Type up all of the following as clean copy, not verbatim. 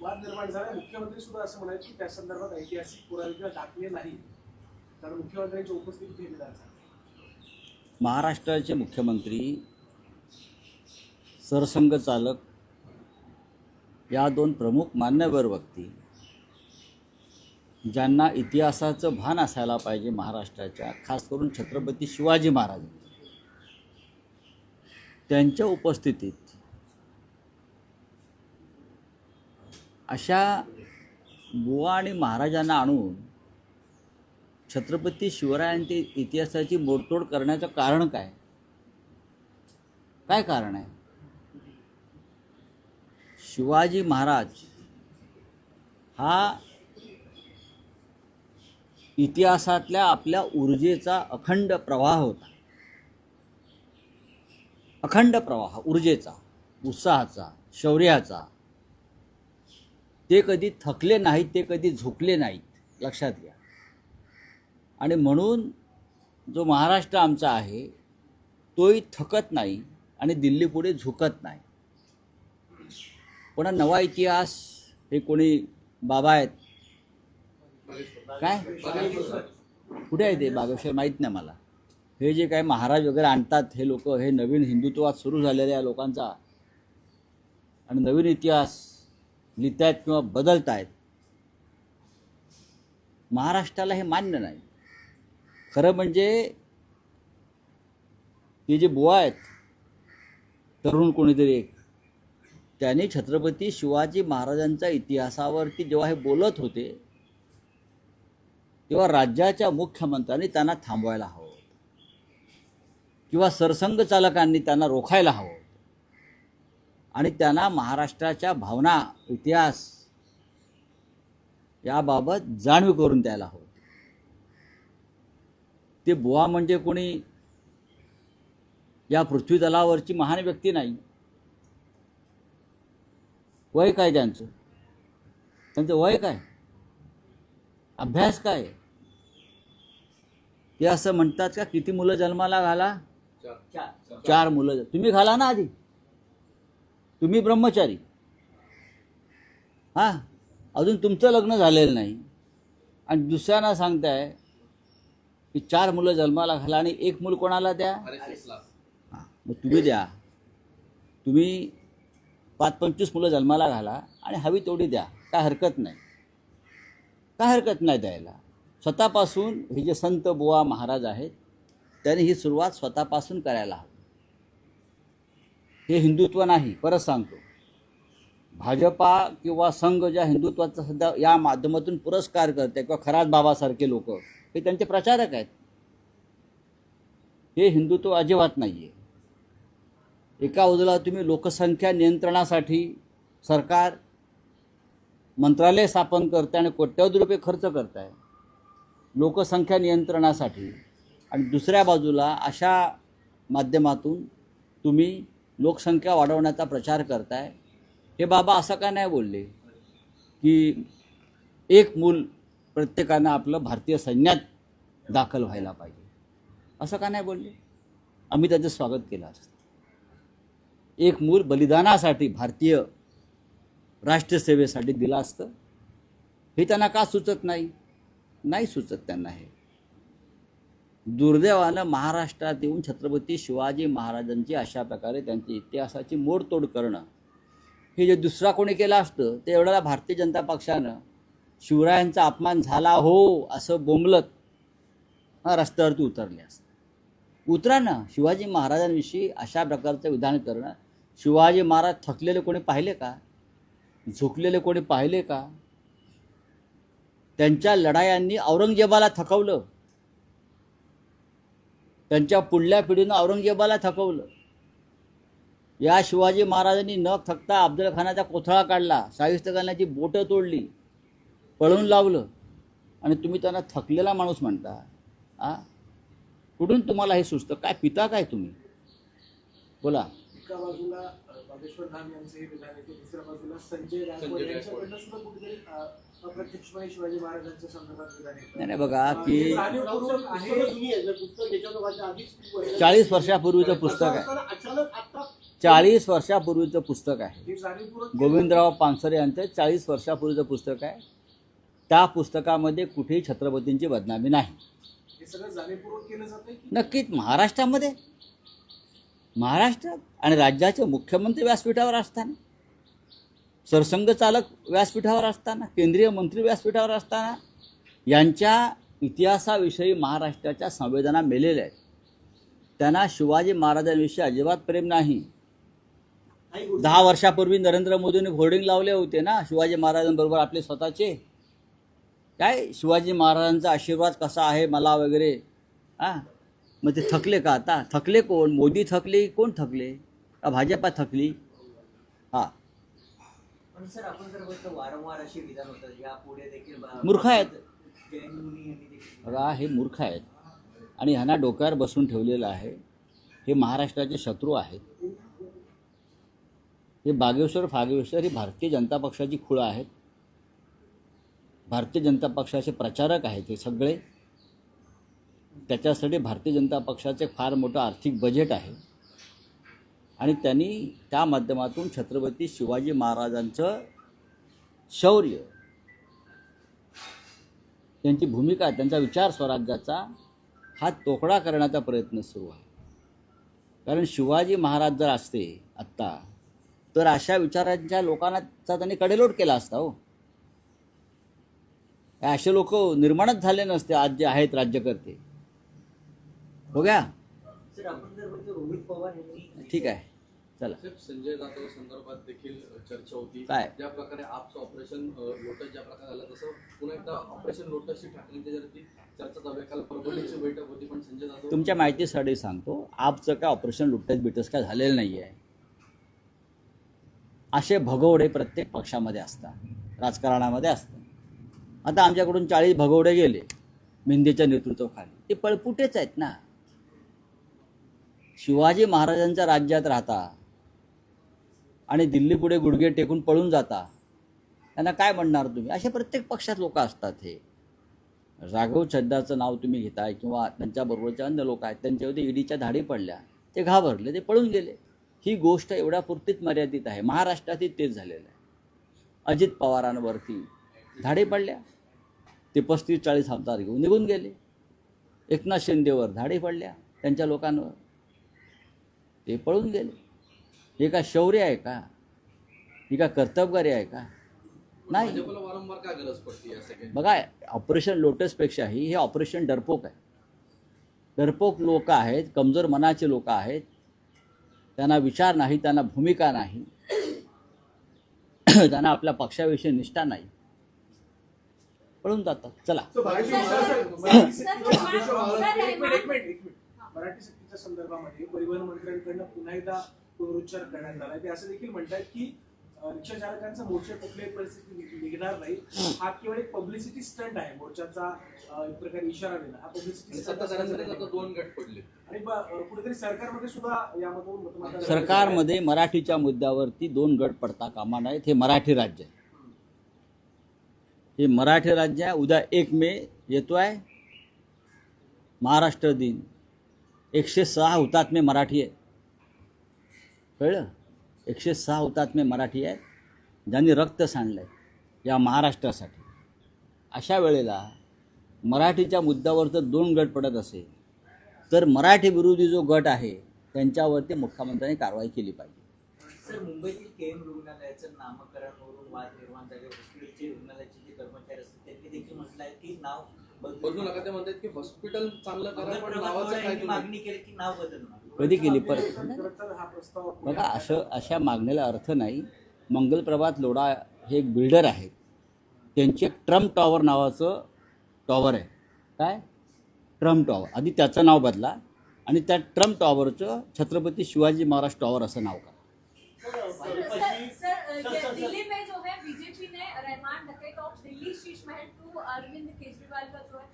वाद निर्माण झाला. मुख्यमंत्री सुद्धा असं म्हणाले की त्या संदर्भात ऐतिहासिक पुरावे किंवा दाखले नाही, कारण मुख्यमंत्र्यांच्या उपस्थितीत हे विधान झालं. महाराष्ट्राचे मुख्यमंत्री, सरसंघचालक या दोन प्रमुख मान्यवर व्यक्ती ज्यांना इतिहासाचं भान असायला पाहिजे महाराष्ट्राच्या, खास करून छत्रपती शिवाजी महाराज, त्यांच्या उपस्थितीत अशा बुवा आणि महाराजांना आणून छत्रपती शिवरायांच्या इतिहासाची मोडतोड करण्याचं कारण काय? काय कारण आहे? शिवाजी महाराज हा इतिहासातल्या आपल्या ऊर्जेचा अखंड प्रवाह होता. अखंड प्रवाह ऊर्जेचा, उत्साहाचा, शौर्याचा. ते कधी थकले नाहीत, ते कधी झुकले नाहीत, लक्षात घ्या. आणि म्हणून जो महाराष्ट्र आमचा आहे तोही थकत नाही आणि दिल्लीपुढे झुकत नाही. पण नवा इतिहास हे कोणी बाबा आहेत काय, कुठे आहे ते बागेश्वर माहीत नाही मला. हे जे काय महाराज वगैरे आणतात हे लोक, हे नवीन हिंदुत्वात सुरू झालेल्या लोकांचा आणि नवीन इतिहास लिहितायत किंवा बदलतायत. महाराष्ट्राला हे मान्य नाही. खरं म्हणजे हे जे बुवा आहेत, तरुण कोणीतरी एक, त्यांनी छत्रपती शिवाजी महाराजांच्या इतिहासावरती जेव्हा हे बोलत होते तेव्हा राज्याच्या मुख्यमंत्र्यांनी त्यांना थांबवायला हवं किंवा सरसंघ चालकांनी त्यांना रोखायला हवं आणि त्यांना महाराष्ट्राच्या भावना, इतिहास याबाबत जाणीव करून द्यायला हवं. ते बुवा म्हणजे कोणी या पृथ्वीतलावरची महान व्यक्ती नाही. वय काय त्यांचं वय काय, अभ्यास काय? ते असं म्हणतात का किती मुलं जन्माला घाला? 4 मुलं. तुम्ही घाला ना आधी, तुम्ही ब्रह्मचारी. हां, अजून तुमचं लग्न झालेलं नाही आणि दुसऱ्यांना सांगताय की 4 मुलं जन्माला घाला आणि 1 मूल कोणाला द्या? हां, मग तुम्ही द्या. तुम्ही 25 मुलं जन्माला घाला आणि हवी तेवढी द्या, काय हरकत नाही, काय हरकत नाही द्यायला. स्वतःपासून हे जे संत बुवा महाराज आहेत त्यांनी ही सुरुवात स्वतःपासून करायला हवी. हे हिंदुत्व नाही. परत सांगतो, भाजपा किंवा संघ ज्या हिंदुत्वाचा सध्या या माध्यमातून पुरस्कार करते किंवा खरात बाबासारखे लोक, हे त्यांचे प्रचारक आहेत. हे हिंदुत्व अजिबात नाही आहे. एका बाजूला तुम्ही लोकसंख्या नियंत्रणासाठी सरकार मंत्रालय स्थापन करते आणि कोट्यवधी रुपये खर्च करताय लोकसंख्या नियंत्रणासाठी, आणि दुसऱ्या बाजूला अशा माध्यमातून तुम्ही लोकसंख्या वाढवण्याचा प्रचार करताय. हे बाबा असं का नाही बोलले की 1 मूल प्रत्येकानं आपलं भारतीय सैन्यात दाखल व्हायला पाहिजे? असं का नाही बोलले? आम्ही त्याचं स्वागत केलं असतं. 1 मूल बलिदानासाठी, भारतीय राष्ट्रसेवेसाठी दिलं असतं. हे त्यांना का सुचत नाही? नाही सुचत त्यांना. हे दुर्दैवानं महाराष्ट्रात येऊन छत्रपती शिवाजी महाराजांची अशा प्रकारे त्यांची इतिहासाची मोडतोड करणं, हे जे दुसरा कोणी केलं असतं ते एवढ्याला भारतीय जनता पक्षानं शिवरायांचा अपमान झाला हो असं बोंबलत रस्त्यावरती उतरले असतं. उतरा ना. शिवाजी महाराजांविषयी अशा प्रकारचं विधान करणं, शिवाजी महाराज थकलेले कोणी पाहिले का? झुकलेले कोणी पाहिले का? त्यांच्या लढायांनी औरंगजेबाला थकवलं. त्यांच्या पुढल्या पिढीनं औरंगजेबाला थकवलं. या शिवाजी महाराजांनी न थकता अफजलखानाचा कोथळा काढला, शाहिस्तेखानाची बोटं तोडली, पळून लावलं, आणि तुम्ही त्यांना थकलेला माणूस म्हणता? कुठून तुम्हाला हे सुचतं? काय पिता काय तुम्ही? बोला. एका बाजूला बागेश्वर धाम यांचं हे विधान आहे, दुसऱ्या बाजूला संजय गायकवाड यांच्याकडनं सुद्धा कुठेतरी अप्रत्यक्षपणे शिवाजी महाराजांच्या संदर्भात विधान आहे. नाही बघा की जाणीवपूर्वक आहे. 40 वर्षापूर्वीचं पुस्तक आहे. अचानक आता 40 वर्षापूर्वीचं पुस्तक आहे. हे जाणीवपूर्वक गोविंदराव पानसरे यांचं 40 वर्षापूर्वीचं पुस्तक आहे. त्या पुस्तकामध्ये कुठेही छत्रपतींची बदनामी नाही. हे सगळं जाणीवपूर्वक केलं जातंय की नक्कीच महाराष्ट्रात आणि राज्याचे मुख्यमंत्री व्यासपीठावर असताना, सरसंघचालक व्यासपीठावर असताना, केंद्रीय मंत्री व्यासपीठावर असताना यांच्या इतिहासाविषयी महाराष्ट्राच्या संवेदना मेलेल्या आहेत. त्यांना शिवाजी महाराजांविषयी अजिबात प्रेम नाही. 10 वर्षापूर्वी नरेंद्र मोदींनी होर्डिंग लावले होते ना शिवाजी महाराजांबरोबर आपले स्वतःचे, काय शिवाजी महाराजांचा आशीर्वाद कसा आहे मला वगैरे. मग ते थकले का आता? थकले कोण? मोदी थकले? कोण थकले? का भाजपा थकली? पण सर आपण जर बघतो वारंवार अशी विधान होतात या पुढे देखील मूर्ख आहेत. जैन मुनी यांनी देखील बघा, हे मूर्ख आहेत आणि ह्यांना डोक्यावर बसून ठेवलेलं आहे. हे महाराष्ट्राचे शत्रू आहेत. हे बागेश्वर ही भारतीय जनता पक्षाची खुळं आहेत. भारतीय जनता पक्षाचे प्रचारक आहेत हे सगळे. त्याच्यासाठी भारतीय जनता पक्षाचे फार मोठं आर्थिक बजेट आहे आणि त्यांनी त्या माध्यमातून छत्रपती शिवाजी महाराजांचं शौर्य, त्यांची भूमिका, त्यांचा विचार स्वराज्याचा हा तोकडा करण्याचा प्रयत्न सुरू आहे. कारण शिवाजी महाराज जर असते आत्ता तर अशा विचारांच्या लोकांचा त्यांनी कडेलोट केला असता. हो, असे लोक निर्माणच झाले नसते आज जे आहेत राज्यकर्ते. हो गया. सर आपण जर बघतो रोहित पवार यांनी ठीक आहे, चला. संजय जाधव संदर्भात देखील चर्चा होती. काय? ज्या प्रकारे आपचं ऑपरेशन लोटस ज्या प्रकारे झालं तसं पुन्हा एकदा ऑपरेशन लोटसची ठाकरेंच्या जरती चर्चा चालू आहे. काल परभणीची बैठक होती पण संजय जाधव तुमच्या माहितीसाठी सांगतो, आपचं काय ऑपरेशन लुटस बिटस काय झालेलं नाही आहे. असे भगवडे प्रत्येक पक्षामध्ये असतात, राजकारणामध्ये असतात. आता आमच्याकडून 40 भगवडे गेले मेंदीच्या नेतृत्वाखाली. ते पळपुटेच आहेत ना. शिवाजी महाराजांच्या राज्यात राहता आणि दिल्ली पुढे गुडघे टेकून पळून जाता, त्यांना काय म्हणणार तुम्ही? असे प्रत्येक पक्षात लोक असतात. हे राघव चड्डाचं नाव तुम्ही घेताय किंवा त्यांच्याबरोबरचे अन्य लोक आहेत, त्यांच्यावरती ईडीच्या धाडी पडल्या, ते घाबरले, ते पळून गेले. ही गोष्ट एवढ्यापुरतीच मर्यादित आहे. महाराष्ट्रातही तेच झालेलं आहे. अजित पवारांवरती धाडी पडल्या, ते 35-40 आमदार घेऊन निघून गेले. एकनाथ शिंदेवर धाडी पडल्या त्यांच्या लोकांवर, ते पळून गेले. हे का शौर्य आहे का? ही का कर्तबगारी आहे का? नाही. भाजपला वारंवार काय गरज पडते या सगळ्या? बघा, ऑपरेशन लोटसपेक्षाही हे ऑपरेशन डरपोक आहे. डरपोक लोक आहेत, कमजोर मनाचे लोक आहेत. त्यांना विचार नाही, त्यांना भूमिका नाही, त्यांना आपल्या पक्षाविषयी निष्ठा नाही, पळून जातात. चला. मराठी सक्तीच्या संदर्भामध्ये परिवहन मंत्र्यांकडनं पुन्हा एकदा पुनरुच्चार करण्यात आला. ते असं देखील म्हणतात की रिक्षा चालकांचा मोर्चा कुठल्याही परिस्थितीत निघणार नाही. हा केवळ एक पब्लिसिटी स्टंट आहे. मोर्चाचा एक प्रकारे इशारा देणं हा पब्लिसिटी स्टंट सत्ताधाऱ्यांमध्ये आता 2 गट पडले आणि कुठेतरी सरकारमध्ये सुद्धा यामधून मतमतदार सरकारमध्ये मराठीच्या मुद्द्यावरती 2 गट पडता कामा नाहीत. हे मराठी राज्य आहे. हे मराठी राज्य आहे. उद्या 1 मे येतो आहे, महाराष्ट्र दिन. 106 हुतात्मे मराठी आहेत. कळलं? 106 हुतात्मे मराठी आहेत ज्यांनी रक्त सांडलं आहे या महाराष्ट्रासाठी. अशा वेळेला मराठीच्या मुद्द्यावर जर 2 गट पडत असेल तर मराठी विरोधी जो गट आहे त्यांच्यावरती मुख्यमंत्र्यांनी कारवाई केली पाहिजे. सर मुंबईतील केएम रुग्णालयाचं नामकरणावरून वाद निर्माण झाले. हॉस्पिटलचे रुग्णालयाचे जे कर्मचारी असतात त्यांनी देखील म्हटलं आहे की नाव बदलू नका. ते म्हणतात की हॉस्पिटल चांगलं करा पण नावाचं नावाचं काय मागणी केली की नाव बदलणार. कधी केली परत? हा प्रस्ताव बघा, अशा मागण्याला अर्थ नाही. मंगलप्रभात लोढा हे एक बिल्डर आहेत. त्यांची एक ट्रम्प टॉवर नावाचं टॉवर आहे. काय? Trump tower. आधी त्याचं नाव बदला आणि त्या ट्रम्प टॉवरचं छत्रपती शिवाजी महाराज टॉवर असं नाव करा. सर दिल्ली में जो है बीजेपी ने रहमान डकैत ऑफ दिल्ली शीश महल टू अरविंद केजरीवाल का जो है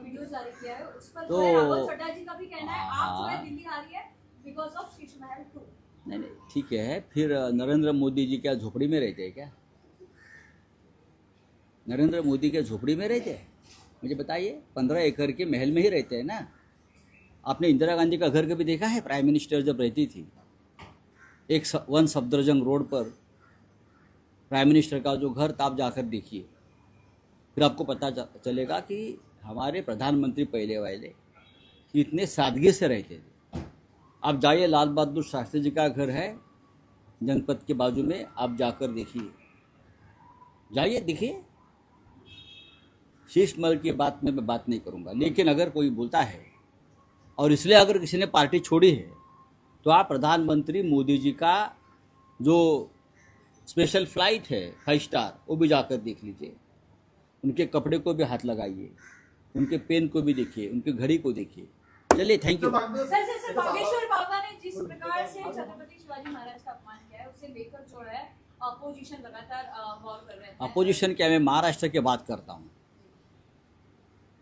वीडियो जारी किया है. उस पर जो है राघव चड्ढा जी का भी कहना है आप जो है दिल्ली आ रही है because of Sheesh Mahal to. नहीं, ठीक है. फिर नरेंद्र मोदी जी क्या झोपड़ी में रहते हैं क्या? नरेंद्र मोदी क्या झोपड़ी में रहते हैं? मुझे बताइए. 15 एकड़ के महल में ही रहते हैं ना. आपने इंदिरा गांधी का घर कभी देखा है? प्राइम मिनिस्टर जब रहती थी वन सफदरजंग रोड पर प्राइम मिनिस्टर का जो घर था, आप जाकर देखिए, फिर आपको पता चलेगा कि हमारे प्रधानमंत्री पहले वाले इतने सादगी से रहते थे। आप जाइए, लाल बहादुर शास्त्री जी का घर है जनपद के बाजू में, आप जाकर देखिए, जाइए देखिए। शीश महल की बात में मैं बात नहीं करूंगा, लेकिन अगर कोई बोलता है और इसलिए अगर किसी ने पार्टी छोड़ी है तो आप प्रधानमंत्री मोदी जी का जो स्पेशल फ्लाइट है 5 स्टार, वो भी जाकर देख लीजिए, उनके कपड़े को भी हाथ लगाइए, उनके पेन को भी देखिए, उनके घड़ी को देखिए। चलिए, थैंक यू। सर बागेश्वर बाबा ने जिस प्रकार से छत्रपति शिवाजी महाराज का अपमान किया है, उसे लेकर जो है अपोजिशन लगातार गौर कर रहे हैं। अपोजिशन क्या, मैं महाराष्ट्र की बात करता हूँ।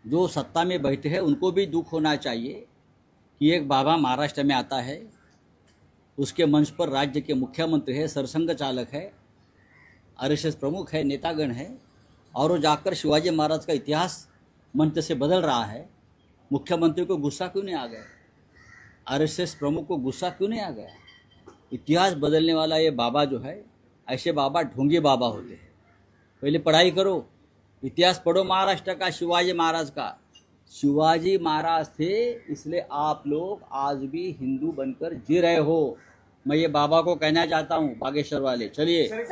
जो सत्ता में बैठे हैं उनको भी दुख होना चाहिए कि एक बाबा महाराष्ट्र में आता है, उसके मंच पर राज्य के मुख्यमंत्री है, सरसंघ चालक है, आरएसएस प्रमुख है, नेतागण है, और वो जाकर शिवाजी महाराज का इतिहास मंच से बदल रहा है। मुख्यमंत्री को गुस्सा क्यों नहीं आ गया? आरएसएस प्रमुख को गुस्सा क्यों नहीं आ गया? इतिहास बदलने वाला ये बाबा जो है, ऐसे बाबा ढोंगी बाबा होते हैं। पहले पढ़ाई करो, इतिहास पढ़ो महाराष्ट्र का, शिवाजी महाराज का। शिवाजी महाराज थे, इसलिए आप लोग आज भी हिंदू बनकर जी रहे हो। मैं ये बाबा को कहना चाहता हूँ, बागेश्वर वाले। चलिए। सर